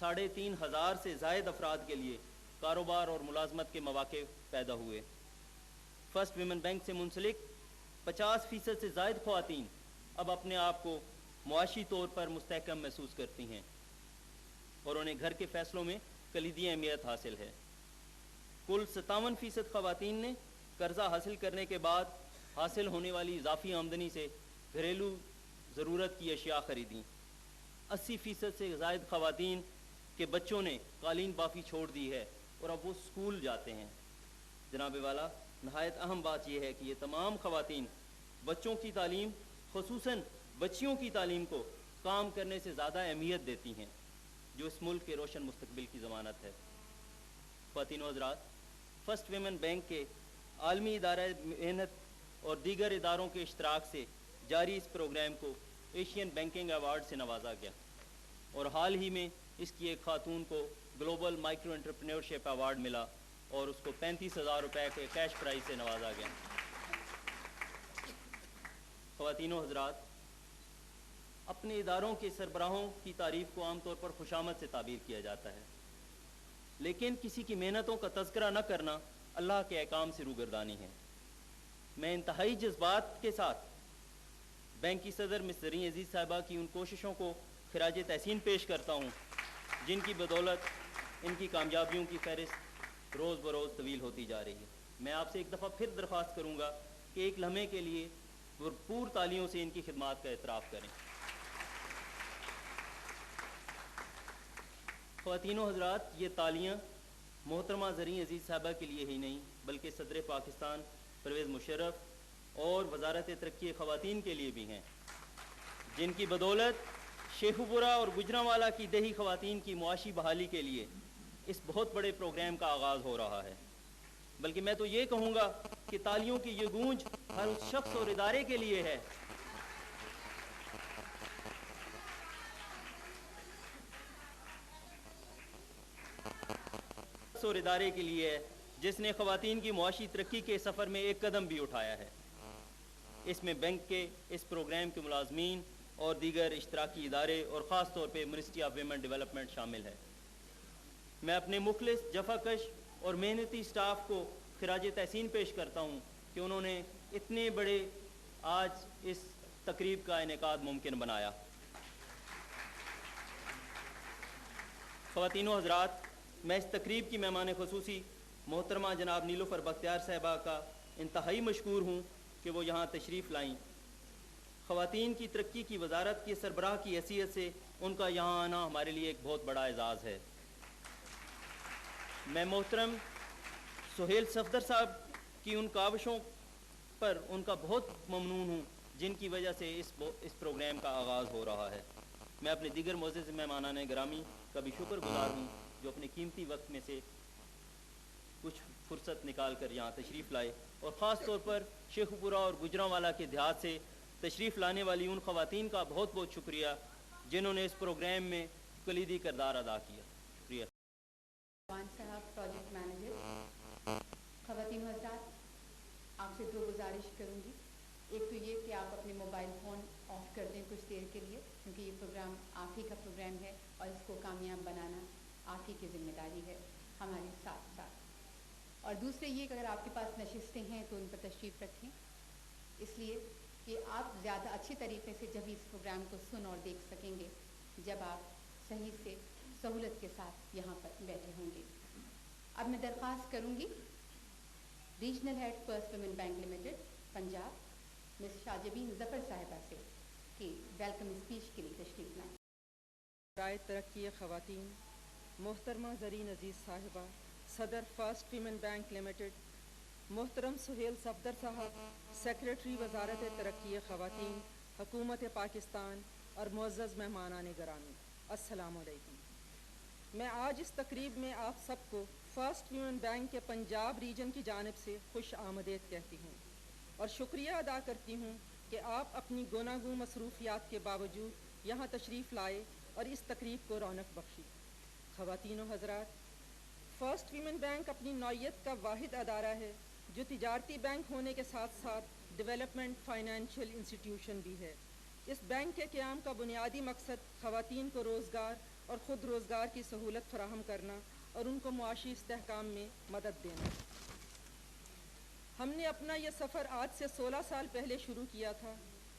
3,500 سے زائد افراد کے لیے کاروبار اور ملازمت کے مواقع پیدا ہوئے۔ فرسٹ ویمن بینک سے منسلک 50% سے زائد خواتین اب اپنے آپ کو معاشی طور پر مستحکم محسوس کرتی ہیں اور انہیں گھر کے فیصلوں میں کلیدی اہمیت حاصل ہے۔ کل 57% خواتین نے قرضہ حاصل کرنے کے بعد حاصل ہونے والی اضافی آمدنی سے گھریلو ضرورت کی اشیاء خریدیں۔ 80% سے زائد خواتین کے بچوں نے قالین بافی چھوڑ دی ہے اور اب وہ اسکول جاتے ہیں۔ جناب والا، نہایت اہم بات یہ ہے کہ یہ تمام خواتین بچوں کی تعلیم، خصوصاً بچیوں کی تعلیم کو کام کرنے سے زیادہ اہمیت دیتی ہیں، جو اس ملک کے روشن مستقبل کی ضمانت ہے۔ خواتین و حضرات، فرسٹ ویمن بینک کے عالمی ادارہ محنت اور دیگر اداروں کے اشتراک سے جاری اس پروگرام کو ایشین بینکنگ ایوارڈ سے نوازا گیا اور حال ہی میں اس کی ایک خاتون کو گلوبل مائکرو انٹرپرینیورشپ ایوارڈ ملا اور اس کو 35,000 روپے کے کیش پرائز سے نوازا گیا۔ خواتین و حضرات، اپنے اداروں کے سربراہوں کی تعریف کو عام طور پر خوشامد سے تعبیر کیا جاتا ہے، لیکن کسی کی محنتوں کا تذکرہ نہ کرنا اللہ کے احکام سے روگردانی ہے۔ میں انتہائی جذبات کے ساتھ بینک کی صدر مس زریں عزیز صاحبہ کی ان کوششوں کو خراج تحسین پیش کرتا ہوں جن کی بدولت ان کی کامیابیوں کی فہرست روز بروز طویل ہوتی جا رہی ہے۔ میں آپ سے ایک دفعہ پھر درخواست کروں گا کہ ایک لمحے کے لیے بھرپور تالیوں سے ان کی خدمات کا اعتراف کریں۔ خواتین و حضرات، یہ تالیاں محترمہ زریں عزیز صاحبہ کے لیے ہی نہیں بلکہ صدر پاکستان پرویز مشرف اور وزارت ترقی خواتین کے لیے بھی ہیں، جن کی بدولت شیخو پورہ اور گجرانوالہ کی دیہی خواتین کی معاشی بحالی کے لیے اس بہت بڑے پروگرام کا آغاز ہو رہا ہے۔ بلکہ میں تو یہ کہوں گا کہ تالیوں کی یہ گونج ہر اس شخص اور ادارے کے لیے ہے جس نے خواتین کی معاشی ترقی کے سفر میں ایک قدم بھی اٹھایا ہے۔ اس میں بینک کے اس پروگرام کے ملازمین اور دیگر اشتراکی ادارے اور خاص طور پہ منسٹری آف ویمن ڈیولپمنٹ شامل ہے۔ میں اپنے مخلص، جفاکش اور محنتی سٹاف کو خراج تحسین پیش کرتا ہوں کہ انہوں نے اتنے بڑے آج اس تقریب کا انعقاد ممکن بنایا۔ خواتین و حضرات، میں اس تقریب کی مہمان خصوصی محترمہ جناب نیلوفر بختیار صاحبہ کا انتہائی مشکور ہوں کہ وہ یہاں تشریف لائیں۔ خواتین کی ترقی کی وزارت کے سربراہ کی حیثیت سے ان کا یہاں آنا ہمارے لیے ایک بہت بڑا اعزاز ہے۔ میں محترم سہیل صفدر صاحب کی ان کاوشوں پر ان کا بہت ممنون ہوں جن کی وجہ سے اس پروگرام کا آغاز ہو رہا ہے۔ میں اپنے دیگر معزز مہمانان گرامی کا بھی شکر گزار ہوں جو اپنے قیمتی وقت میں سے کچھ فرصت نکال کر یہاں تشریف لائے، اور خاص طور پر شیخو پورہ اور گجرانوالہ کے دیہات سے تشریف لانے والی ان خواتین کا بہت بہت شکریہ جنہوں نے اس پروگرام میں کلیدی کردار ادا کیا۔ شکریہ۔ صاحب پروجیکٹ مینیجر، خواتین و حضرات، آپ سے دو گزارش کروں گی۔ ایک تو یہ کہ آپ اپنے موبائل فون آف کر دیں کچھ دیر کے لیے، کیونکہ یہ پروگرام آپ ہی کا پروگرام ہے اور اس کو کامیاب بنانا آپ ہی کی ذمہ داری ہے ہمارے ساتھ ساتھ۔ اور دوسرے یہ کہ اگر آپ کے پاس نشستیں ہیں تو ان پر تشریف رکھیں، اس لیے کہ آپ زیادہ اچھے طریقے سے جب اس پروگرام کو سن اور دیکھ سکیں گے جب آپ صحیح سے سہولت کے ساتھ یہاں پر بیٹھے ہوں گے۔ اب میں درخواست کروں گی regional head first women bank limited Punjab Miss Shahjabeen Zafar صاحبہ سے کہ ویلکم اسپیچ کے لیے تشریف لائیں۔ برائے ترقی خواتین محترمہ زریں عزیز صاحبہ، صدر فرسٹ ویمن بینک لمیٹڈ، محترم سہیل صفدر صاحب، سیکریٹری وزارت ترقی خواتین حکومت پاکستان، اور معزز مہمانان گرامی، السلام علیکم۔ میں آج اس تقریب میں آپ سب کو فرسٹ ویمن بینک کے پنجاب ریجن کی جانب سے خوش آمدید کہتی ہوں اور شکریہ ادا کرتی ہوں کہ آپ اپنی گوناگوں مصروفیات کے باوجود یہاں تشریف لائے اور اس تقریب کو رونق بخشی۔ خواتین و حضرات، فرسٹ ویمن بینک اپنی نوعیت کا واحد ادارہ ہے جو تجارتی بینک ہونے کے ساتھ ساتھ ڈیولپمنٹ فائنینشیل انسٹیٹیوشن بھی ہے۔ اس بینک کے قیام کا بنیادی مقصد خواتین کو روزگار اور خود روزگار کی سہولت فراہم کرنا اور ان کو معاشی استحکام میں مدد دینا۔ ہم نے اپنا یہ سفر آج سے 16 سال پہلے شروع کیا تھا۔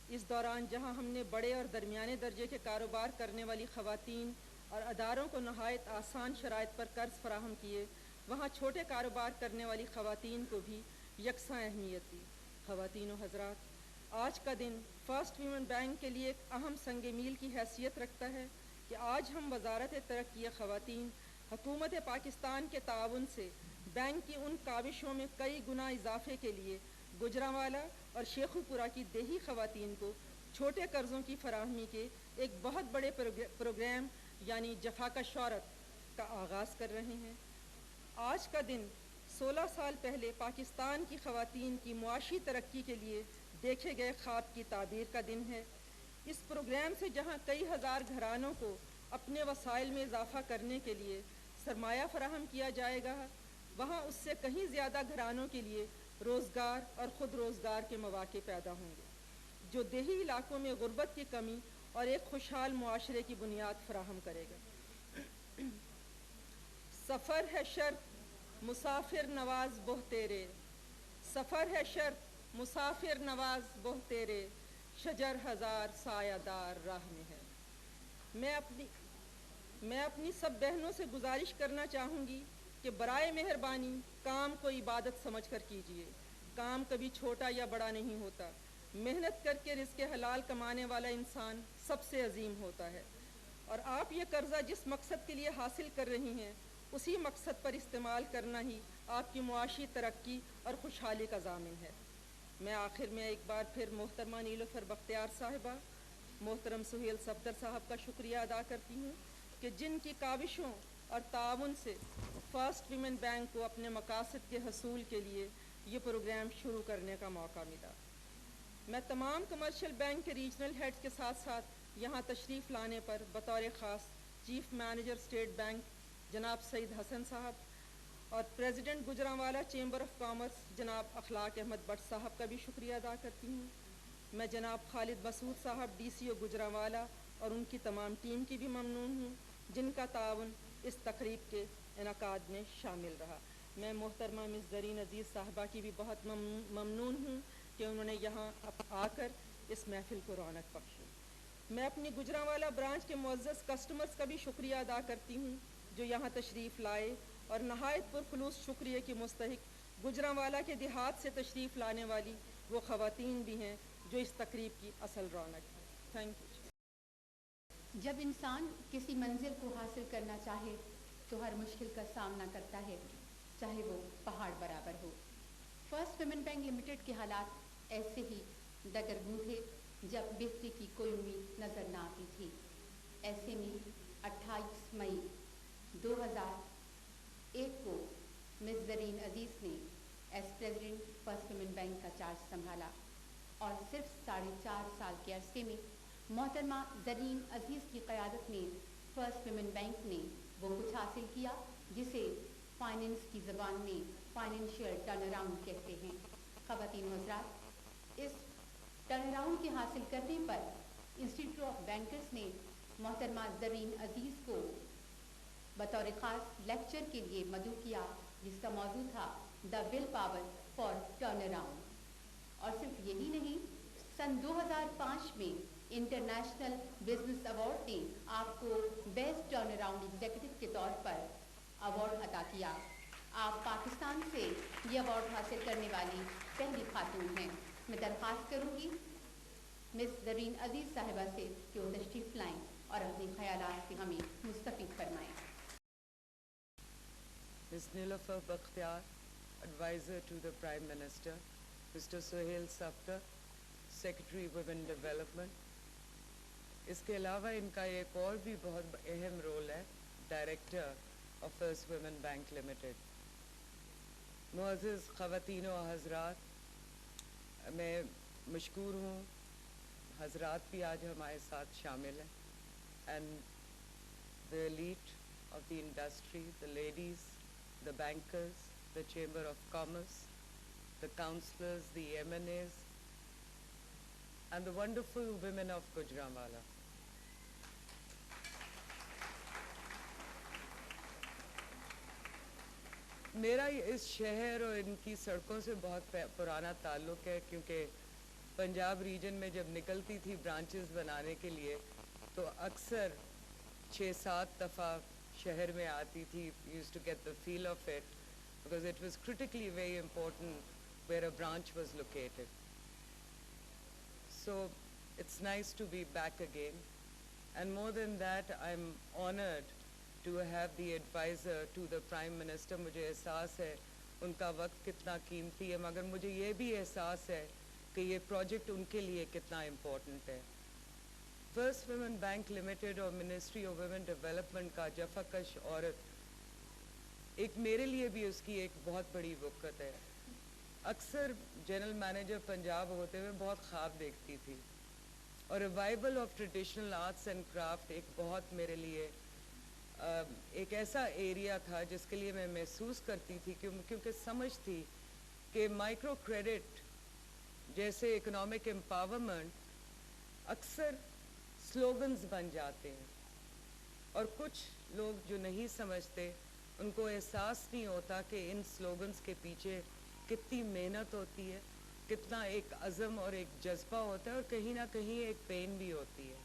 اس دوران جہاں ہم نے بڑے اور درمیانے درجے کے کاروبار کرنے والی خواتین اور اداروں کو نہایت آسان شرائط پر قرض فراہم کیے، وہاں چھوٹے کاروبار کرنے والی خواتین کو بھی یکساں اہمیت دی۔ خواتین و حضرات، آج کا دن فرسٹ ویمن بینک کے لیے ایک اہم سنگ میل کی حیثیت رکھتا ہے کہ آج ہم وزارت ترقی خواتین حکومت پاکستان کے تعاون سے بینک کی ان کاوشوں میں کئی گنا اضافے کے لیے گوجرانوالہ اور شیخو پورہ کی دیہی خواتین کو چھوٹے قرضوں کی فراہمی کے ایک بہت بڑے پروگرام یعنی جفا کا شہرت کا آغاز کر رہے ہیں۔ آج کا دن 16 سال پہلے پاکستان کی خواتین کی معاشی ترقی کے لیے دیکھے گئے خواب کی تعبیر کا دن ہے۔ اس پروگرام سے جہاں کئی ہزار گھرانوں کو اپنے وسائل میں اضافہ کرنے کے لیے سرمایہ فراہم کیا جائے گا، وہاں اس سے کہیں زیادہ گھرانوں کے لیے روزگار اور خود روزگار کے مواقع پیدا ہوں گے، جو دیہی علاقوں میں غربت کی کمی اور ایک خوشحال معاشرے کی بنیاد فراہم کرے گا۔ سفر ہے شرط مسافر نواز بہ تیرے، سفر ہے شرط مسافر نواز بہ تیرے، شجر ہزار سایہ دار راہ میں ہے۔ میں اپنی سب بہنوں سے گزارش کرنا چاہوں گی کہ برائے مہربانی کام کو عبادت سمجھ کر کیجیے۔ کام کبھی چھوٹا یا بڑا نہیں ہوتا۔ محنت کر کے رزق حلال کمانے والا انسان سب سے عظیم ہوتا ہے، اور آپ یہ قرضہ جس مقصد کے لیے حاصل کر رہی ہیں اسی مقصد پر استعمال کرنا ہی آپ کی معاشی ترقی اور خوشحالی کا ضامن ہے۔ میں آخر میں ایک بار پھر محترمہ نیلوفر بختیار صاحبہ، محترم سہیل صفدر صاحب کا شکریہ ادا کرتی ہوں کہ جن کی کاوشوں اور تعاون سے فرسٹ ویمن بینک کو اپنے مقاصد کے حصول کے لیے یہ پروگرام شروع کرنے کا موقع ملا۔ میں تمام کمرشل بینک کے ریجنل ہیڈز کے ساتھ ساتھ یہاں تشریف لانے پر بطور خاص چیف مینیجر اسٹیٹ بینک جناب سعید حسن صاحب اور president Gujranwala chamber of commerce جناب اخلاق احمد بٹ صاحب کا بھی شکریہ ادا کرتی ہوں۔ میں جناب خالد مسعود صاحب ڈی سی او گوجرانوالہ اور ان کی تمام ٹیم کی بھی ممنون ہوں جن کا تعاون اس تقریب کے انعقاد میں شامل رہا۔ میں محترمہ مس زرین عزیز صاحبہ کی بھی بہت ممنون ہوں کہ انہوں نے یہاں آ کر اس محفل کو رونق بخشی۔ میں اپنی گوجرانوالہ برانچ کے معزز کسٹمرز کا بھی شکریہ ادا کرتی ہوں جو یہاں تشریف لائے اور نہایت پرخلوص شکریہ کی مستحق گوجرانوالہ کے دیہات سے تشریف لانے والی وہ خواتین بھی ہیں جو اس تقریب کی اصل رونق ہے۔ Thank you. جب انسان کسی منزل کو حاصل کرنا چاہے تو ہر مشکل کا سامنا کرتا ہے، چاہے وہ پہاڑ برابر ہو۔ فرسٹ ویمن بینک لمیٹڈ کے حالات ایسے ہی دگرگوں تھے جب بہتری کی کوئی امید نظر نہ آتی تھی۔ ایسے میں 28 مئی 2001 کو مس زرین عزیز نے as president first women bank کا چارج سنبھالا اور صرف 4.5 سال کے عرصے میں محترمہ زرین عزیز کی قیادت میں فرسٹ ویمن بینک نے وہ کچھ حاصل کیا جسے فائنینس کی زبان میں فائنینشیل ٹرن اراؤنڈ کہتے ہیں۔ خواتین و حضرات، اس ٹرن اراؤنڈ کے حاصل کرنے پر انسٹیٹیوٹ آف بینکرز نے محترمہ زرین عزیز کو بطور خاص لیکچر کے لیے مدعو کیا جس کا موضوع تھا the will power for turn around. اور صرف یہی نہیں، سن 2005 میں انٹرنیشنل بزنس ایوارڈ نے آپ کو بیسٹ ٹرن اراؤنڈ ایگزیکٹو کے طور پر ایوارڈ عطا کیا۔ آپ پاکستان سے یہ ایوارڈ حاصل کرنے والی پہلی خاتون ہیں۔ میں درخواست کروں گی مس زرین عزیز صاحبہ سے کہ وہ تشریف لائیں اور اپنے خیالات سے ہمیں مستفید فرمائیں۔ Ms. Nilofer Bakhtiar, Advisor to the Prime Minister, Mr. Suhail Safdar, Secretary Women Development. اس کے علاوہ ان کا ایک اور بھی بہت اہم رول ہے، director of first women bank limited. معزز خواتین و حضرات، میں مشکور ہوں، حضرات بھی آج ہمارے ساتھ شامل ہیں، and the elite of the industry, the ladies, the bankers, the Chamber of Commerce, the councillors, the MNAs, and the wonderful women of Gujranwala. میرا اس شہر اور ان کی سڑکوں سے بہت پرانا تعلق ہے، کیونکہ پنجاب ریجن میں جب نکلتی تھی برانچز بنانے کے لیے تو اکثر 6-7 دفعہ شہر میں آتی تھی. used to get the feel of it because it was critically very important where a branch was located. So it's nice to be back again, and more than that I'm honored to have the advisor to the Prime Minister. مجھے احساس ہے ان کا وقت کتنا قیمتی ہے، مگر مجھے یہ بھی احساس ہے کہ یہ پروجیکٹ ان کے لیے کتنا امپورٹنٹ ہے. فرسٹ ویمن بینک لمیٹڈ اور منسٹری آف ویمن ڈیولپمنٹ کا جفاکش عورت ایک میرے لیے بھی اس کی ایک بہت بڑی وقت ہے. اکثر جنرل مینیجر پنجاب ہوتے ہوئے بہت خواب دیکھتی تھی، اور revival of traditional arts and craft ایک بہت میرے لیے ایک ایسا ایریا تھا جس کے لیے میں محسوس کرتی تھی کیونکہ سمجھ تھی کہ مائکرو کریڈٹ جیسے اکنامک امپاورمنٹ اکثر سلوگنز بن جاتے ہیں، اور کچھ لوگ جو نہیں سمجھتے ان کو احساس نہیں ہوتا کہ ان سلوگنز کے پیچھے کتنی محنت ہوتی ہے، کتنا ایک عزم اور ایک جذبہ ہوتا ہے، اور کہیں نہ کہیں ایک پین بھی ہوتی ہے.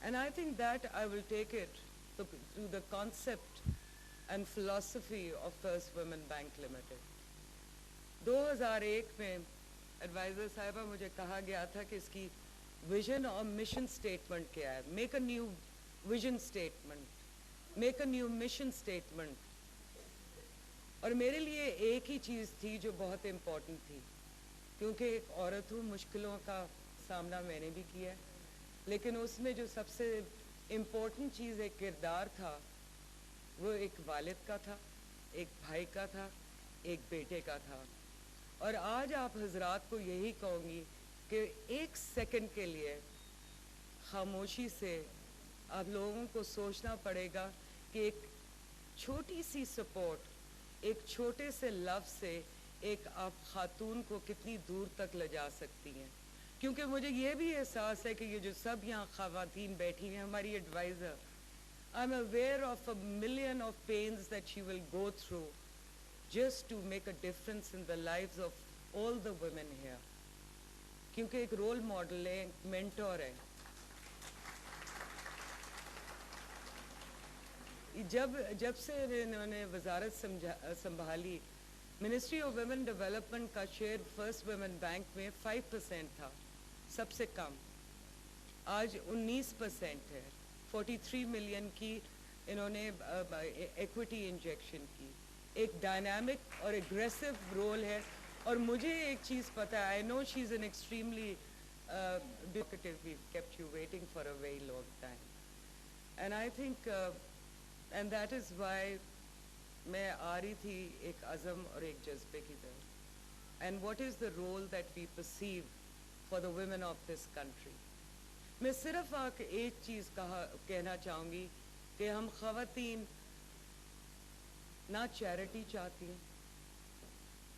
And I think that I will take it to the concept and philosophy of first women bank limited. 2001 میں ایڈوائزر صاحبہ مجھے کہا گیا تھا کہ اس کی ویژن اور مشن سٹیٹمنٹ کیا ہے. Make a new vision statement, make a new mission statement. اور میرے لیے ایک ہی چیز تھی جو بہت امپورٹنٹ تھی، کیونکہ ایک عورت ہوں، مشکلوں کا سامنا میں نے بھی کیا ہے، لیکن اس میں جو سب سے امپورٹنٹ چیز ایک کردار تھا وہ ایک والد کا تھا، ایک بھائی کا تھا، ایک بیٹے کا تھا. اور آج آپ حضرات کو یہی کہوں گی کہ ایک سیکنڈ کے لیے خاموشی سے آپ لوگوں کو سوچنا پڑے گا کہ ایک چھوٹی سی سپورٹ، ایک چھوٹے سے لفظ سے ایک آپ خاتون کو کتنی دور تک لے جا سکتی ہیں. کیونکہ مجھے یہ بھی احساس ہے کہ یہ جو سب یہاں خواتین بیٹھی ہیں، ہماری adviser, I am aware of a million of pains that she will go through just to make a difference in the lives of all the women here. کیونکہ ایک رول ماڈل ہے، ایک مینٹور ہے. جب سے انہوں نے وزارت سنبھالی، منسٹری آف ویمن ڈیولپمنٹ کا شیئر فرسٹ ویمن بینک میں 5% تھا، سب سے کم. آج 19% ہے. 43 ملین کی انہوں نے ایکوٹی انجیکشن کی. ایک ڈائنامک اور اگریسو رول ہے. اور مجھے ایک چیز پتہ ہے، I know she is an extremely detective, we kept you waiting for a very long time, and I think and that is why میں آ رہی تھی ایک عزم اور ایک جذبے کی طرف. And what is the role that we perceive for the women of this country. میں صرف آ کے ایک چیز کہنا چاہوں گی کہ ہم خواتین نہ چیریٹی چاہتی ہیں،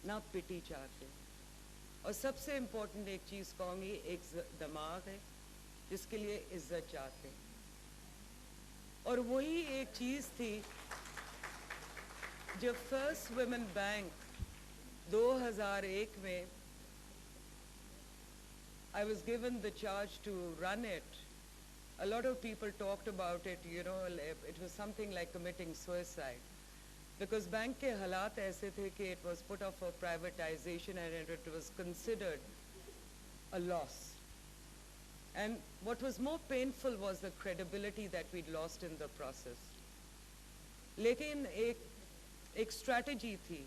نہ پٹی چاہتے ہیں، اور سب سے امپورٹنٹ ایک چیز کہوں گی، ایک دماغ ہے جس کے لیے عزت چاہتے ہیں. اور وہی ایک چیز تھی جب فرسٹ ویمن بینک 2001 میں I was given the charge to run it. A lot of people talked about it, you know, it was something like committing suicide. Because bank کے حالات ایسے تھے کہ it was put up for privatization and it was considered a loss. And what was more painful was the credibility that we'd lost in the process. لیکن ایک strategy تھی.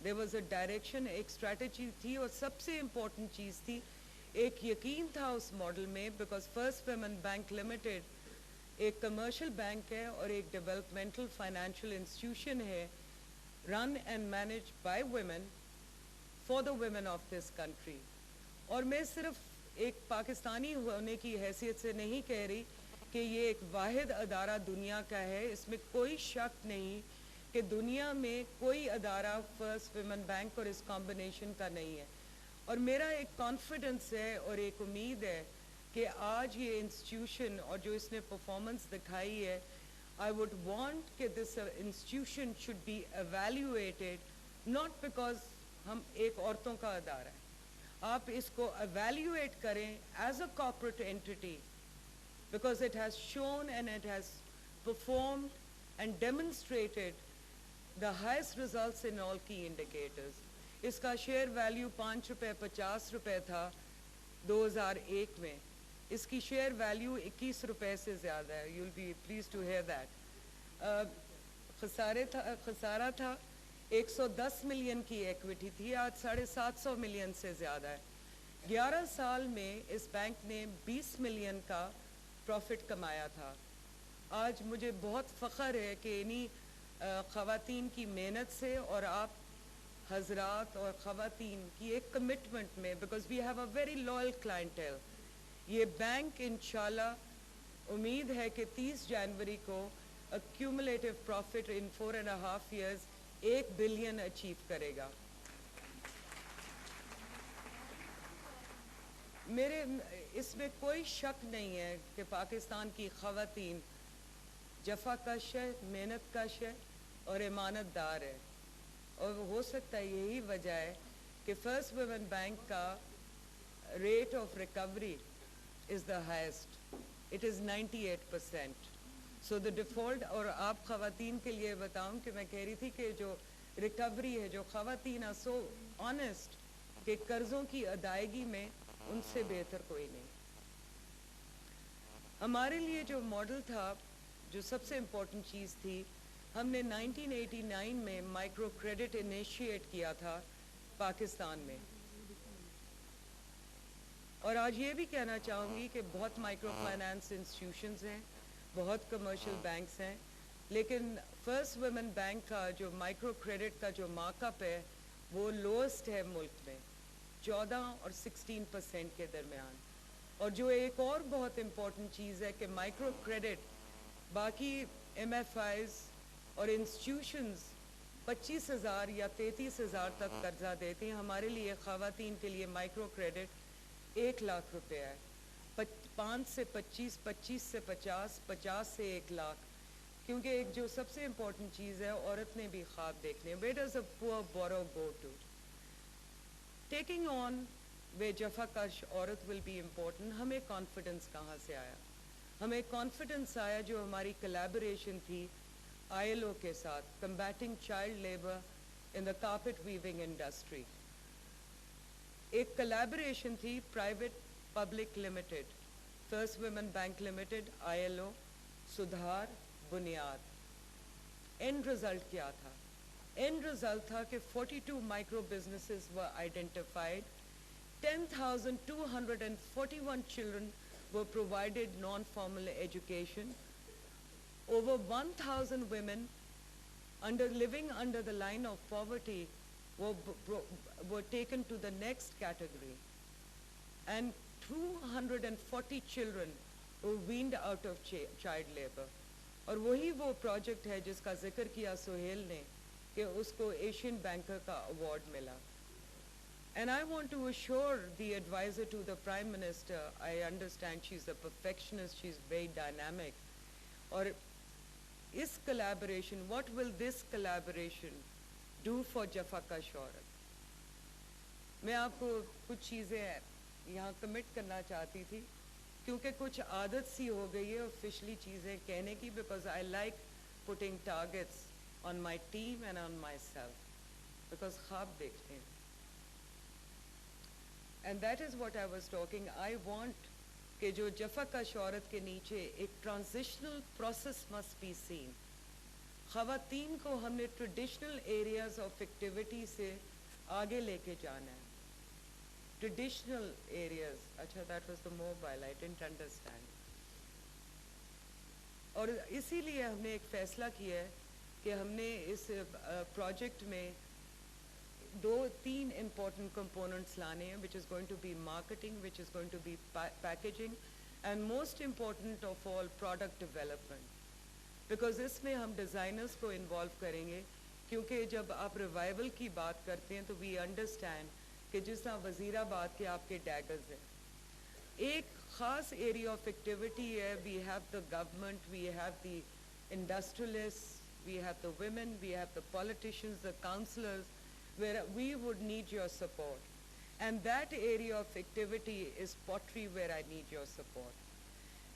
There was a direction, ایک strategy تھی، اور سب سے important چیز تھی، ایک یقین تھا اس ماڈل میں، because first women bank limited ایک کمرشل بینک ہے اور ایک ڈیولپمنٹل فائنینشیل انسٹیٹیوشن ہے، run and manage by women for the women of this country. اور میں صرف ایک پاکستانی ہونے کی حیثیت سے نہیں کہہ رہی کہ یہ ایک واحد ادارہ دنیا کا ہے. اس میں کوئی شک نہیں کہ دنیا میں کوئی ادارہ فرسٹ ویمن بینک اور اس کمبینیشن کا نہیں ہے. اور میرا ایک کانفیڈنس ہے اور ایک امید ہے کہ آج یہ انسٹیٹیوشن اور جو اس نے پرفارمنس دکھائی ہے، I would want that this institution should be evaluated not because ہم ایک عورتوں کا ادارہ ہے. آپ اس کو evaluate کریں as a corporate entity because it has shown and it has performed and demonstrated the highest results in all key indicators. اس کا شیئر ویلیو 5 روپے 50 روپے تھا 2001 میں. اس کی شیئر ویلیو 21 روپے سے زیادہ ہے. You will be pleased to hear that. خسارہ تھا 110 ملین کی ایکویٹی تھی, آج 750 ملین سے زیادہ ہے. 11 سال میں اس بینک نے 20 ملین کا پروفٹ کمایا تھا. آج مجھے بہت فخر ہے کہ انہی خواتین کی محنت سے اور آپ حضرات اور خواتین کی ایک کمٹمنٹ میں, because we have a very loyal clientele, یہ بینک انشاءاللہ امید ہے کہ 30 جنوری کو accumulative profit in 4.5 years 1 billion achieve کرے گا. میرے اس میں کوئی شک نہیں ہے کہ پاکستان کی خواتین جفا کش ہے, محنت کش ہے اور امانت دار ہے, اور ہو سکتا ہے یہی وجہ ہے کہ فرسٹ ویمن بینک کا rate of recovery is the highest. It is 98%. So the default, اور آپ خواتین کے لیے بتاؤں کہ میں کہہ رہی تھی کہ جو ریکوری ہے, جو خواتین are so honest کہ قرضوں کی ادائیگی میں ان سے بہتر کوئی نہیں. ہمارے لیے جو ماڈل تھا, جو سب سے امپورٹنٹ چیز تھی, ہم نے 1989 میں مائکرو کریڈٹ انیشیٹ کیا تھا پاکستان میں. اور آج یہ بھی کہنا چاہوں گی کہ بہت مائکرو فائنانس انسٹیٹیوشنز ہیں, بہت کمرشل بینکس ہیں, لیکن فرسٹ ویمن بینک کا جو مائکرو کریڈٹ کا جو مارک اپ ہے وہ لوسٹ ہے ملک میں, 14 اور 16% کے درمیان. اور جو ایک اور بہت امپورٹنٹ چیز ہے کہ مائکرو کریڈٹ باقی ایم ایف آئیز اور انسٹیٹیوشنز 25,000 یا 33,000 تک قرضہ دیتے ہیں. ہمارے لیے خواتین کے لیے مائکرو کریڈٹ 1 لاکھ روپے ہے, 5 سے 25, 25 سے 50, 50 سے 1 لاکھ. کیونکہ ایک جو سب سے امپورٹنٹ چیز ہے, عورت نے بھی خواب دیکھنے. Where does a poor borrower go to? Taking on where جفا کش عورت will be important. ہمیں کانفیڈنس کہاں سے آیا؟ ہمیں کانفیڈنس آیا جو ہماری کلیبوریشن تھی ILO کے ساتھ, combating child labor in the carpet weaving industry. ایک کلیبوریشن تھی private public limited, first women bank limited, ILO, سدھار, بنیاد. اینڈ رزلٹ کیا تھا؟ اینڈ رزلٹ تھا کہ 42 micro businesses were identified, 10,241 children were provided non-formal education, over 1,000 women living under the line of poverty were taken to the next category, and 240 children were weaned out of child labor. اور وہی وہ project ہے جس کا ذکر کیا سہیل نے کہ اس کو ایشین بینکر کا ایوارڈ ملا. And I want to assure the advisor to the Prime Minister, I understand she's a perfectionist, she's very dynamic. اور اس collaboration, what will this collaboration do for جفا کش عورت؟ میں آپ کو کچھ چیزیں یہاں کمٹ کرنا چاہتی تھی, کیونکہ کچھ عادت سی ہو گئی ہے آفیشلی چیزیں کہنے کی, because I like putting targets on my team and on myself, because خواب دیکھتے ہیں. And that is what I was talking. I want کہ جو جفا کش عورت کے نیچے ایک transitional process must be seen. خواتین کو ہم نے ٹریڈیشنل ایریاز آف ایکٹیویٹی سے آگے لے کے جانا ہے. ٹریڈیشنل ایریاز, اچھا that was the mobile, I didn't understand. اور اسی لیے ہم نے ایک فیصلہ کیا ہے کہ ہم نے اس پروجیکٹ میں 2-3 important components لانے ہیں, which is going to be marketing, which is going to be packaging, and most important of all product development. Because اس میں ہم ڈیزائنرز کو انوالو کریں گے, کیونکہ جب آپ ریوائول کی بات کرتے ہیں تو وی انڈرسٹینڈ کہ جس طرح وزیر آباد کے آپ کے ڈیگرز ہیں, ایک خاص ایریا آف ایکٹیویٹی ہے. We have the government, we have the industrialists, we have the women, we have the politicians, the councillors, where we would need your support. And that area of activity is pottery, where I need your support.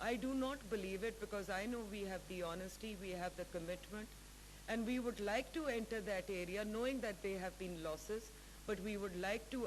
I do not believe it because I know we have the honesty, we have the commitment, and we would like to enter that area knowing that there have been losses, but we would like to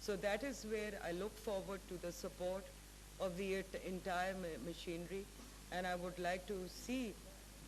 So that is where I look forward to the support of the entire machinery, and I would like to see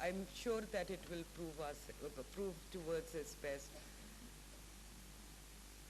I'm sure that it will prove towards its best.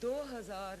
2000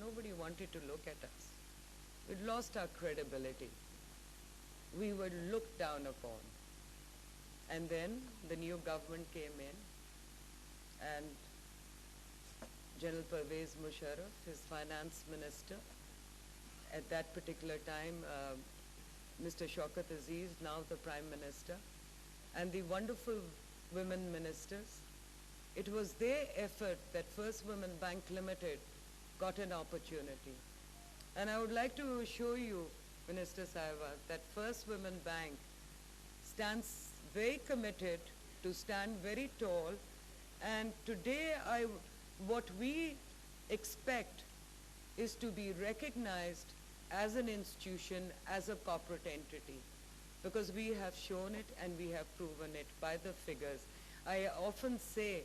nobody wanted to look at us. We'd lost our credibility. We were looked down upon. And then the new government came in, and General Pervez Musharraf, his finance minister, at that particular time, Mr. Shaukat Aziz, now the Prime Minister, and the wonderful women ministers. It was their effort that First Women Bank Limited got an opportunity. And I would like to assure you, Minister Sahiba, that First Women Bank stands very committed to stand very tall, and today what we expect is to be recognized as an institution, as a corporate entity, because we have shown it and we have proven it by the figures. I often say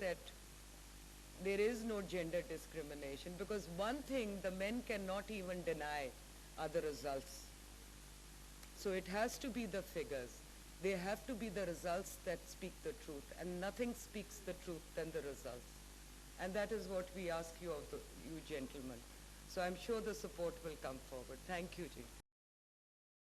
that there is no gender discrimination, because one thing the men cannot even deny are the results. So it has to be the figures. They have to be the results that speak the truth, and nothing speaks the truth than the results. And that is what we ask you of you gentlemen. So I'm sure the support will come forward. Thank you, Ji.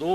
2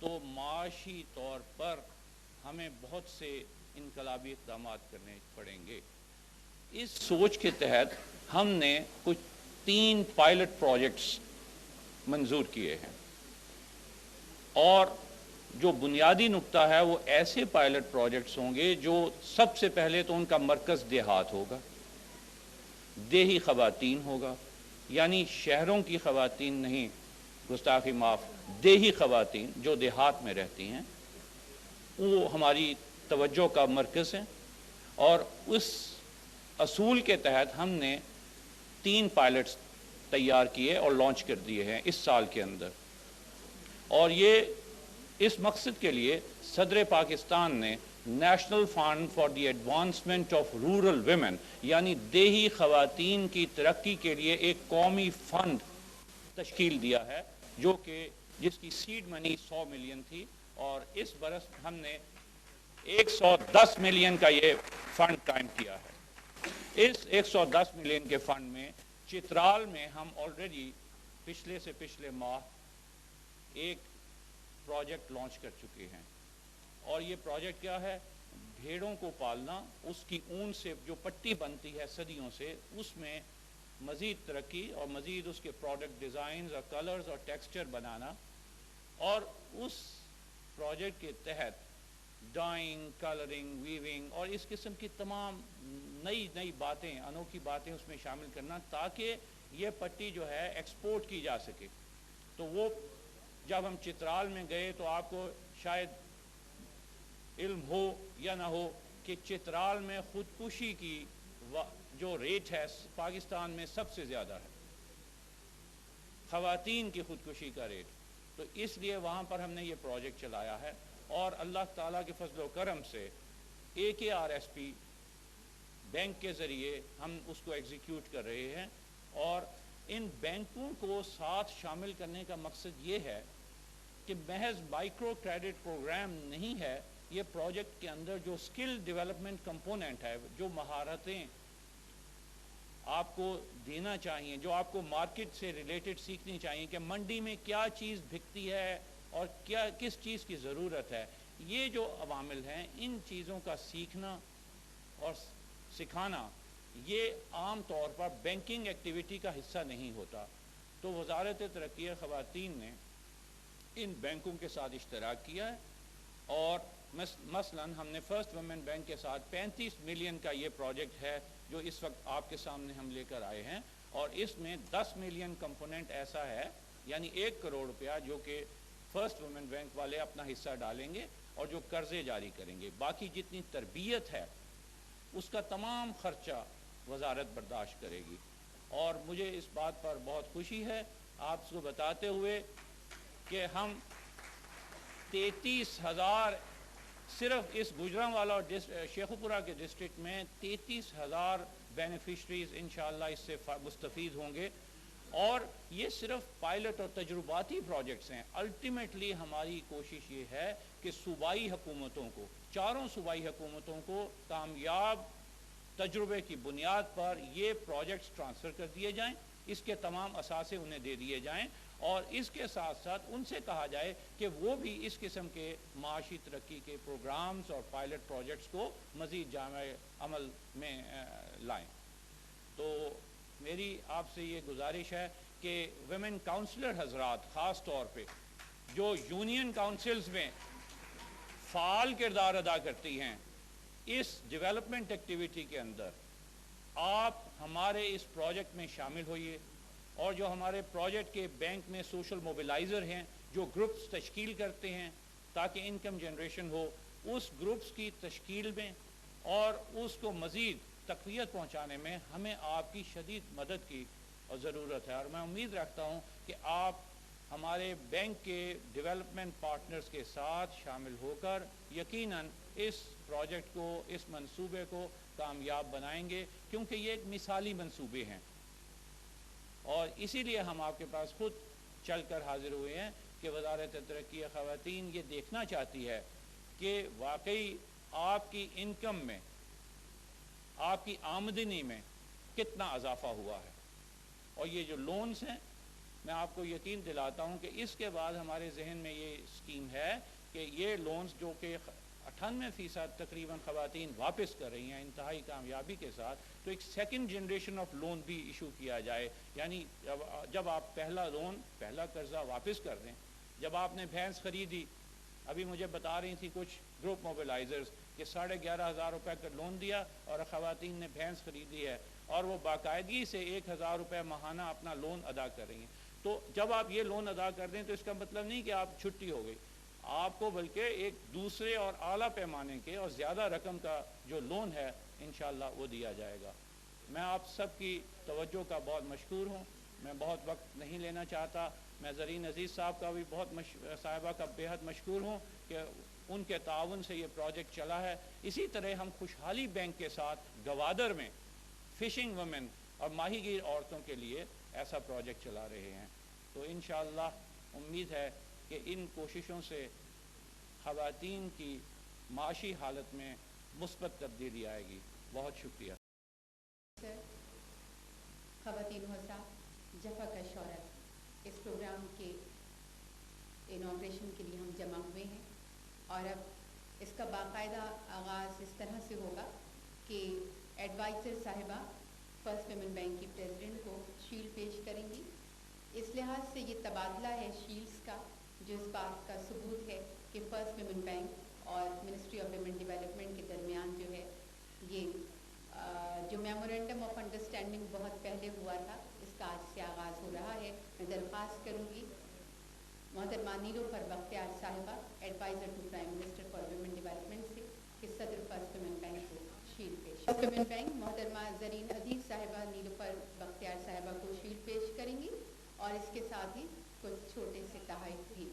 تو معاشی طور پر ہمیں بہت سے انقلابی اقدامات کرنے پڑیں گے۔ اس سوچ کے تحت ہم نے کچھ 3 پائلٹ پروجیکٹس منظور کیے ہیں، اور جو بنیادی نقطہ ہے وہ ایسے پائلٹ پروجیکٹس ہوں گے جو سب سے پہلے تو ان کا مرکز دیہات ہوگا، دیہی خواتین ہوگا، یعنی شہروں کی خواتین نہیں، گستاخی معاف، دیہی خواتین جو دیہات میں رہتی ہیں وہ ہماری توجہ کا مرکز ہیں، اور اس اصول کے تحت ہم نے 3 پائلٹس تیار کیے اور لانچ کر دیے ہیں اس سال کے اندر۔ اور یہ اس مقصد کے لیے صدر پاکستان نے national fund for the advancement of rural women, یعنی دیہی خواتین کی ترقی کے لیے ایک قومی فنڈ تشکیل دیا ہے، جو کہ جس کی سیڈ منی 100 ملین تھی، اور اس برس ہم نے 110 ملین کا یہ فنڈ قائم کیا ہے۔ اس 110 ملین کے فنڈ میں چترال میں ہم آلریڈی پچھلے ماہ ایک پروجیکٹ لانچ کر چکے ہیں، اور یہ پروجیکٹ کیا ہے؟ بھیڑوں کو پالنا، اس کی اون سے جو پٹی بنتی ہے صدیوں سے، اس میں مزید ترقی اور مزید اس کے پروڈکٹ ڈیزائنز اور کلرز اور ٹیکسچر بنانا، اور اس پروجیکٹ کے تحت ڈائنگ، کلرنگ، ویونگ اور اس قسم کی تمام نئی باتیں، انوکھی باتیں اس میں شامل کرنا، تاکہ یہ پٹی جو ہے ایکسپورٹ کی جا سکے۔ تو وہ جب ہم چترال میں گئے تو آپ کو شاید علم ہو یا نہ ہو کہ چترال میں خودکشی کی جو ریٹ ہے پاکستان میں سب سے زیادہ ہے، خواتین کی خودکشی کا ریٹ۔ تو اس لیے وہاں پر ہم نے یہ پروجیکٹ چلایا ہے، اور اللہ تعالیٰ کے فضل و کرم سے AKRSP بینک کے ذریعے ہم اس کو ایگزیکیوٹ کر رہے ہیں، اور ان بینکوں کو ساتھ شامل کرنے کا مقصد یہ ہے کہ محض مائکرو کریڈٹ پروگرام نہیں ہے، یہ پروجیکٹ کے اندر جو سکل ڈیولپمنٹ کمپوننٹ ہے، جو مہارتیں آپ کو دینا چاہیے، جو آپ کو مارکیٹ سے ریلیٹڈ سیکھنی چاہیے کہ منڈی میں کیا چیز بکتی ہے اور کس چیز کی ضرورت ہے، یہ جو عوامل ہیں، ان چیزوں کا سیکھنا اور سکھانا یہ عام طور پر بینکنگ ایکٹیویٹی کا حصہ نہیں ہوتا۔ تو وزارت ترقی خواتین نے ان بینکوں کے ساتھ اشتراک کیا ہے، اور مثلاً ہم نے فرسٹ ویمن بینک کے ساتھ 35 ملین کا یہ پروجیکٹ ہے جو اس وقت آپ کے سامنے ہم لے کر آئے ہیں، اور اس میں 10 ملین کمپوننٹ ایسا ہے، یعنی 1 کروڑ روپیہ جو کہ فرسٹ ویمن بینک والے اپنا حصہ ڈالیں گے اور جو قرضے جاری کریں گے، باقی جتنی تربیت ہے اس کا تمام خرچہ وزارت برداشت کرے گی۔ اور مجھے اس بات پر بہت خوشی ہے آپ کو بتاتے ہوئے کہ ہم 33,000 صرف اس گوجرانوالا اور شیخوپورہ کے ڈسٹرکٹ میں 33,000 بینیفیشریز انشاءاللہ اس سے مستفید ہوں گے، اور یہ صرف پائلٹ اور تجرباتی پروجیکٹس ہیں۔ الٹیمیٹلی ہماری کوشش یہ ہے کہ صوبائی حکومتوں کو، چاروں صوبائی حکومتوں کو کامیاب تجربے کی بنیاد پر یہ پروجیکٹس ٹرانسفر کر دیے جائیں، اس کے تمام اثاثے انہیں دے دیے جائیں، اور اس کے ساتھ ساتھ ان سے کہا جائے کہ وہ بھی اس قسم کے معاشی ترقی کے پروگرامز اور پائلٹ پروجیکٹس کو مزید جامع عمل میں لائیں۔ تو میری آپ سے یہ گزارش ہے کہ ویمن کاؤنسلر حضرات خاص طور پہ جو یونین کاؤنسلز میں فعال کردار ادا کرتی ہیں اس ڈیولپمنٹ ایکٹیویٹی کے اندر، آپ ہمارے اس پروجیکٹ میں شامل ہوئیے، اور جو ہمارے پروجیکٹ کے بینک میں سوشل موبیلائزر ہیں جو گروپس تشکیل کرتے ہیں تاکہ انکم جنریشن ہو، اس گروپس کی تشکیل میں اور اس کو مزید تقویت پہنچانے میں ہمیں آپ کی شدید مدد کی ضرورت ہے، اور میں امید رکھتا ہوں کہ آپ ہمارے بینک کے ڈیولپمنٹ پارٹنرز کے ساتھ شامل ہو کر یقیناً اس پروجیکٹ کو، اس منصوبے کو کامیاب بنائیں گے، کیونکہ یہ ایک مثالی منصوبے ہیں، اور اسی لیے ہم آپ کے پاس خود چل کر حاضر ہوئے ہیں کہ وزارت ترقی خواتین یہ دیکھنا چاہتی ہے کہ واقعی آپ کی انکم میں، آپ کی آمدنی میں کتنا اضافہ ہوا ہے، اور یہ جو لونز ہیں میں آپ کو یقین دلاتا ہوں کہ اس کے بعد ہمارے ذہن میں یہ اسکیم ہے کہ یہ لونز جو کہ 98% تقریباً خواتین واپس کر رہی ہیں انتہائی کامیابی کے ساتھ، تو ایک سیکنڈ جنریشن آف لون بھی ایشو کیا جائے. یعنی جب آپ پہلا قرضہ واپس کر دیں. جب آپ نے بھینس خریدی، ابھی مجھے بتا رہی تھی کچھ گروپ موبیلائزرز کہ 11,500 روپے کا لون دیا اور خواتین نے بھینس خریدی ہے اور وہ باقاعدگی سے 1,000 روپے ماہانہ اپنا لون ادا کر رہی ہیں. تو جب آپ یہ لون ادا کر دیں تو اس کا مطلب نہیں کہ آپ چھٹی ہو گئی، آپ کو بلکہ ایک دوسرے اور اعلیٰ پیمانے کے اور زیادہ رقم کا جو لون ہے انشاءاللہ وہ دیا جائے گا. میں آپ سب کی توجہ کا بہت مشکور ہوں. میں بہت وقت نہیں لینا چاہتا. میں زرین عزیز صاحب کا بھی صاحبہ کا بیحد مشکور ہوں کہ ان کے تعاون سے یہ پروجیکٹ چلا ہے. اسی طرح ہم خوشحالی بینک کے ساتھ گوادر میں فشنگ وومن اور ماہی گیر عورتوں کے لیے ایسا پروجیکٹ چلا رہے ہیں. تو انشاءاللہ امید ہے کہ ان کوششوں سے خواتین کی معاشی حالت میں مثبت تبدیلی آئے گی. بہت شکریہ. خواتین حضرات، جفا کا شہرت اس پروگرام کے انوگریشن کے لیے ہم جمع ہوئے ہیں، اور اب اس کا باقاعدہ آغاز اس طرح سے ہوگا کہ ایڈوائزر صاحبہ فرسٹ ویمن بینک کی پریزیڈنٹ کو شیلڈ پیش کریں گی. اس لحاظ سے یہ تبادلہ ہے شیلڈز کا، جو اس بات کا ثبوت ہے کہ فرسٹ ویمن بینک اور منسٹری آف ویمن ڈیولپمنٹ کے درمیان جو ہے یہ جو میمورینڈم آف انڈرسٹینڈنگ بہت پہلے ہوا تھا، اس کا آج سے آغاز ہو رہا ہے. میں درخواست کروں گی محترمہ نیلوفر بختیار صاحبہ، adviser to prime minister for women development سے، کہ صدر فرسٹ ویمن بینک کو شیلڈ پیش. فرسٹ ویمن بینک محترمہ زرین عزیز صاحبہ نیلوفر بختیار صاحبہ کو شیلڈ پیش کریں گی، اور اس کے ساتھ ہی کچھ چھوٹے سے تحائف بھی.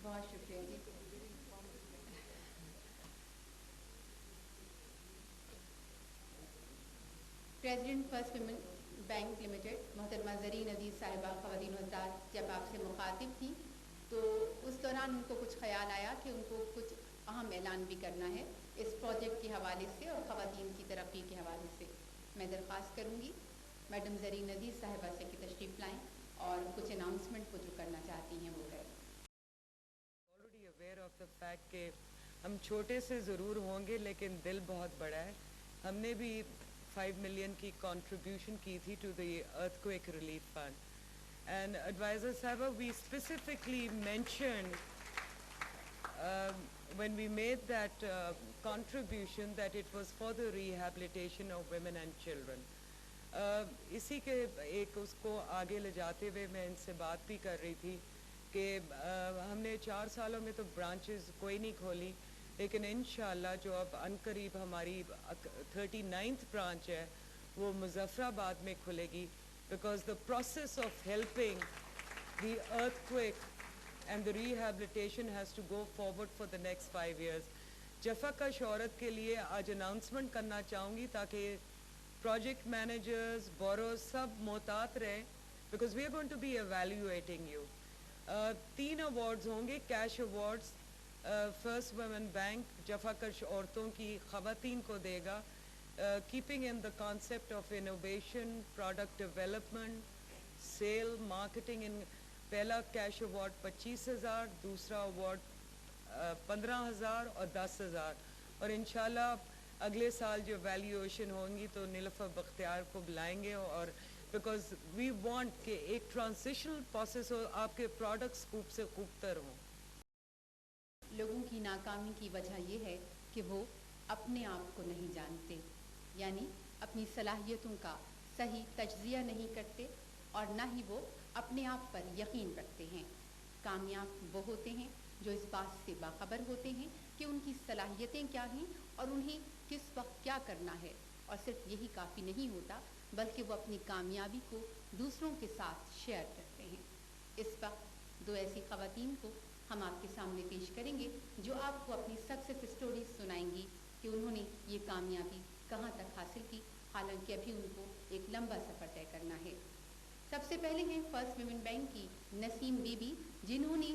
بہت شکریہ جی. President first women bank limited محترمہ زرین عزیز صاحبہ، خواتین حضرات جب آپ سے مخاطب تھیں تو اس دوران ان کو کچھ خیال آیا کہ ان کو کچھ اہم اعلان بھی کرنا ہے اس پروجیکٹ کے حوالے سے اور خواتین کی ترقی کے حوالے سے. میں درخواست کروں گی میڈم زرین عزیز صاحبہ سے کہ تشریف لائیں اور کچھ اناؤنسمنٹ وہ جو کرنا چاہتی ہیں وہ کریں. already aware of the fact کہ ہم چھوٹے سے ضرور ہوں گے لیکن دل بہت بڑا ہے. ہم نے بھی 5 ملین کی کنٹریبیوشن کی تھی to the earthquake relief fund. And adviser صاحبہ we specifically mentioned when we made that contribution that it was for the rehabilitation of women and children. اسی کے ایک اس کو آگے لے جاتے ہوئے میں ان سے بات بھی کر رہی تھی کہ ہم نے 4 سالوں میں تو برانچز کوئی نہیں کھولی، لیکن انشاءاللہ جو اب عنقریب ہماری 39th برانچ ہے وہ مظفر آباد میں کھلے گی، because the process of helping the earthquake and the rehabilitation has to go forward for the next 5 years. جفا کا شہرت کے لیے آج اناؤنسمنٹ کرنا چاہوں گی تاکہ پروجیکٹ مینیجرز بوروز سب محتاط رہیں، because we are going to be evaluating you. 3 awards ہوں گے، cash awards. First women bank جفا کش عورتوں کی خواتین کو دے گا، keeping in the concept of innovation, product development, sale, marketing. ان پہلا کیش ایوارڈ 25,000، دوسرا ایوارڈ 15,000 اور 10,000. اور انشاءاللہ اگلے سال جو ویلیویشن ہوں گی تو نیلوفر بختیار کو بلائیں گے، اور بیکاز وی وانٹ کہ ایک ٹرانزیشنل پروسیس ہو، آپ کے پروڈکٹس خوب سے خوب تر ہوں. لوگوں کی ناکامی کی وجہ یہ ہے کہ وہ اپنے آپ کو نہیں جانتے، یعنی اپنی صلاحیتوں کا صحیح تجزیہ نہیں کرتے، اور نہ ہی وہ اپنے آپ پر یقین رکھتے ہیں. کامیاب وہ ہوتے ہیں جو اس بات سے باخبر ہوتے ہیں کہ ان کی صلاحیتیں کیا ہیں اور انہیں کس وقت کیا کرنا ہے. اور صرف یہی کافی نہیں ہوتا بلکہ وہ اپنی کامیابی کو دوسروں کے ساتھ شیئر کرتے ہیں. اس وقت 2 ایسی خواتین کو ہم آپ کے سامنے پیش کریں گے جو آپ کو اپنی سکسیس اسٹوریز سنائیں گی کہ انہوں نے یہ کامیابی کہاں تک حاصل کی، حالانکہ ابھی ان کو ایک لمبا سفر طے کرنا ہے. سب سے پہلے ہیں فرسٹ ویمن بینک کی نسیم بی بی، جنہوں نے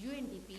UNDP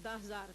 10,000।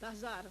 10,000,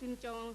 3-4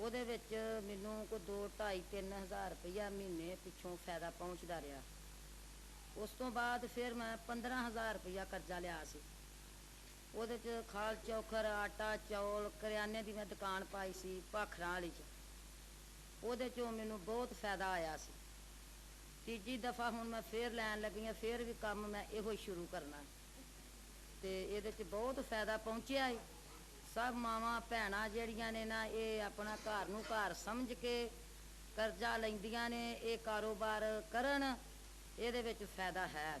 ਉਹਦੇ ਵਿੱਚ ਮੈਨੂੰ ਕੋਈ 2-2.5-3 ਹਜ਼ਾਰ ਰੁਪਇਆ ਮਹੀਨੇ ਪਿੱਛੋਂ ਫਾਇਦਾ ਪਹੁੰਚਦਾ ਰਿਹਾ। ਉਸ ਤੋਂ ਬਾਅਦ ਫਿਰ ਮੈਂ 15,000 ਰੁਪਇਆ ਕਰਜ਼ਾ ਲਿਆ ਸੀ। ਉਹਦੇ 'ਚ ਖਾਲ ਚੌਖਰ, ਆਟਾ, ਚੌਲ, ਕਰਿਆਨੇ ਦੀ ਮੈਂ ਦੁਕਾਨ ਪਾਈ ਸੀ ਭਾਖੜਾਂ ਵਾਲੀ 'ਚ। ਉਹਦੇ 'ਚੋਂ ਮੈਨੂੰ ਬਹੁਤ ਫਾਇਦਾ ਆਇਆ ਸੀ। ਤੀਜੀ ਦਫਾ ਹੁਣ ਮੈਂ ਫਿਰ ਲੈਣ ਲੱਗੀ ਹਾਂ, ਫਿਰ ਵੀ ਕੰਮ ਮੈਂ ਇਹੋ ਹੀ ਸ਼ੁਰੂ ਕਰਨਾ ਤੇ ਇਹਦੇ 'ਚ ਬਹੁਤ ਫਾਇਦਾ ਪਹੁੰਚਿਆ ਹੈ। ਸਭ ਮਾਵਾਂ ਭੈਣਾਂ ਜਿਹੜੀਆਂ ਨੇ ਨਾ ਇਹ ਆਪਣਾ ਘਰ ਨੂੰ ਘਰ ਸਮਝ ਕੇ ਕਰਜ਼ਾ ਲੈਂਦੀਆਂ ਨੇ, ਇਹ ਕਾਰੋਬਾਰ ਕਰਨ, ਇਹਦੇ ਵਿੱਚ ਫਾਇਦਾ ਹੈ।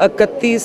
31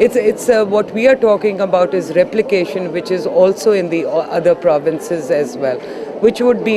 It's what we are talking about is replication, which is also in the other provinces as well, which would be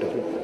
to।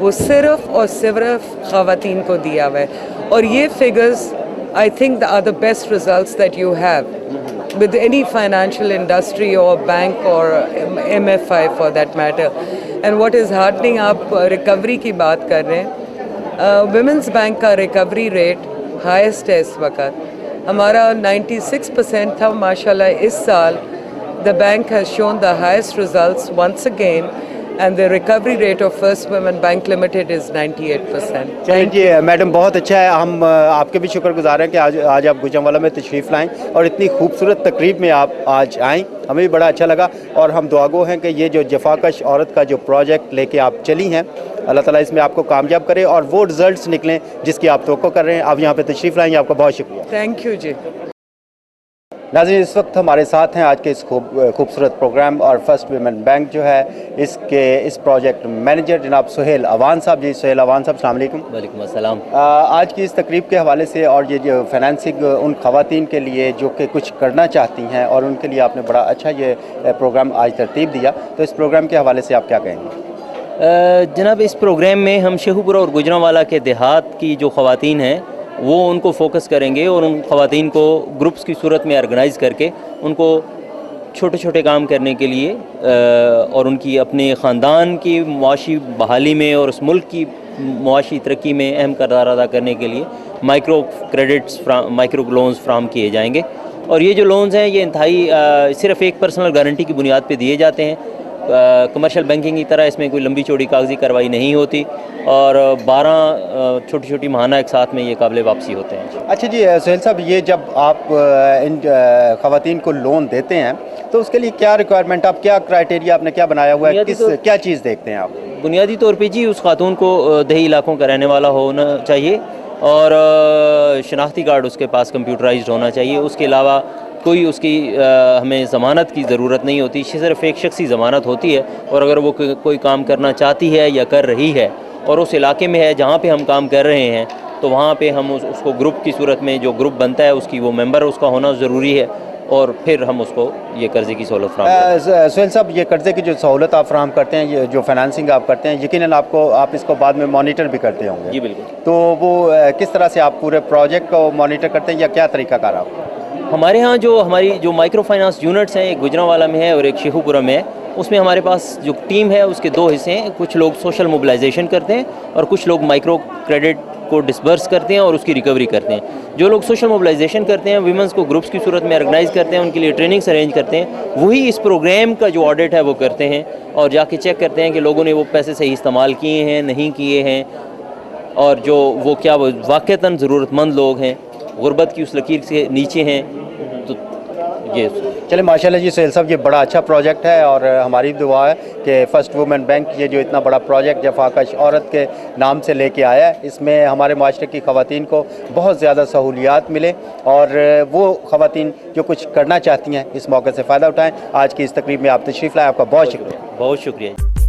وہ صرف اور صرف خواتین کو دیا ہوا ہے. اور یہ figures I think are the best results that you have with any financial industry or bank or MFI for that matter. And what is heartening, آپ ریکوری کی بات کر رہے ہیں, ویمنس بینک کا ریکوری ریٹ ہائیسٹ ہے اس وقت. ہمارا 96% تھا. ماشاءاللہ اس سال the bank has shown the highest results once again, and the recovery rate of First Women Bank Limited is 98%. چلیے جی میڈم, بہت اچھا ہے. ہم آپ کے بھی شکر گزار ہیں کہ آج آپ گوجرانوالہ میں تشریف لائیں اور اتنی خوبصورت تقریب میں آپ آج آئیں. ہمیں بھی بڑا اچھا لگا اور ہم دعا گو ہیں کہ یہ جو جفاکش عورت کا جو پروجیکٹ لے کے آپ چلی ہیں, اللہ تعالیٰ اس میں آپ کو کامیاب کرے اور وہ رزلٹس نکلیں جس کی آپ توقع کر رہے ہیں. آپ یہاں پہ تشریف لائیں, آپ کا بہت شکریہ. تھینک یو جی. ناظرین, اس وقت ہمارے ساتھ ہیں آج کے اس خوبصورت پروگرام اور فرسٹ ویمن بینک جو ہے اس پروجیکٹ مینیجر جناب سہیل اوان صاحب. جی سہیل اوان صاحب, السلام علیکم. وعلیکم السلام. آج کی اس تقریب کے حوالے سے اور یہ جو فائنینسنگ ان خواتین کے لیے جو کہ کچھ کرنا چاہتی ہیں اور ان کے لیے آپ نے بڑا اچھا یہ پروگرام آج ترتیب دیا, تو اس پروگرام کے حوالے سے آپ کیا کہیں گے؟ جناب, اس پروگرام میں ہم شیخوپورہ اور گوجرانوالہ کے دیہات کی جو خواتین ہیں وہ ان کو فوکس کریں گے اور ان خواتین کو گروپس کی صورت میں آرگنائز کر کے ان کو چھوٹے چھوٹے کام کرنے کے لیے اور ان کی اپنے خاندان کی معاشی بحالی میں اور اس ملک کی معاشی ترقی میں اہم کردار ادا کرنے کے لیے مائکرو لونز فراہم کیے جائیں گے. اور یہ جو لونز ہیں یہ انتہائی صرف ایک پرسنل گارنٹی کی بنیاد پہ دیے جاتے ہیں. کمرشل بینکنگ کی طرح اس میں کوئی لمبی چوڑی کاغذی کارروائی نہیں ہوتی اور 12 چھوٹی چھوٹی ماہانہ ایک ساتھ میں یہ قابل واپسی ہوتے ہیں. اچھا جی سہیل صاحب, یہ جب آپ ان خواتین کو لون دیتے ہیں تو اس کے لیے کیا ریکوائرمنٹ, آپ کیا کرائٹیریا آپ نے کیا بنایا ہوا ہے, کیا چیز دیکھتے ہیں آپ؟ بنیادی طور پہ جی اس خاتون کو دیہی علاقوں کا رہنے والا ہونا چاہیے اور شناختی کارڈ اس کے پاس کمپیوٹرائزڈ ہونا چاہیے. اس کے علاوہ کوئی اس کی ہمیں ضمانت کی ضرورت نہیں ہوتی, صرف ایک شخصی ضمانت ہوتی ہے. اور اگر وہ کوئی کام کرنا چاہتی ہے یا کر رہی ہے اور اس علاقے میں ہے جہاں پہ ہم کام کر رہے ہیں تو وہاں پہ ہم اس کو گروپ کی صورت میں, جو گروپ بنتا ہے اس کی وہ ممبر اس کا ہونا ضروری ہے اور پھر ہم اس کو یہ قرضے کی سہولت فراہم کرتے ہیں. سہیل صاحب, یہ قرضے کی جو سہولت آپ فراہم کرتے ہیں, یہ جو فائنانسنگ آپ کرتے ہیں, یقیناً آپ اس کو بعد میں مانیٹر بھی کرتے ہوں گے. جی بالکل. تو وہ کس طرح سے آپ پورے پروجیکٹ کو مانیٹر کرتے ہیں یا کیا طریقہ کار آپ؟ ہمارے ہاں ہماری جو مائکرو فائنانس یونٹس ہیں, ایک گوجرانوالہ میں ہے اور ایک شیخوپورہ میں ہے. اس میں ہمارے پاس جو ٹیم ہے اس کے 2 حصے ہیں. کچھ لوگ سوشل موبلائزیشن کرتے ہیں اور کچھ لوگ مائکرو کریڈٹ کو ڈسبرس کرتے ہیں اور اس کی ریکوری کرتے ہیں. جو لوگ سوشل موبلائزیشن کرتے ہیں, ویمنس کو گروپس کی صورت میں آرگنائز کرتے ہیں, ان کے لیے ٹریننگس ارینج کرتے ہیں, وہی اس پروگرام کا جو آڈٹ ہے وہ کرتے ہیں اور جا کے چیک کرتے ہیں کہ لوگوں نے وہ پیسے صحیح استعمال کیے ہیں نہیں کیے ہیں اور وہ کیا وہ واقعتاً ضرورت مند لوگ ہیں, غربت کی اس لکیر سے نیچے ہیں. تو یہ چلے ماشاءاللہ جی سہیل صاحب, یہ بڑا اچھا پروجیکٹ ہے اور ہماری دعا ہے کہ فرسٹ وومن بینک یہ جو اتنا بڑا پروجیکٹ جفاکش عورت کے نام سے لے کے آیا ہے, اس میں ہمارے معاشرے کی خواتین کو بہت زیادہ سہولیات ملے اور وہ خواتین جو کچھ کرنا چاہتی ہیں اس موقع سے فائدہ اٹھائیں. آج کی اس تقریب میں آپ تشریف لائے, آپ کا بہت شکریہ. بہت شکریہ.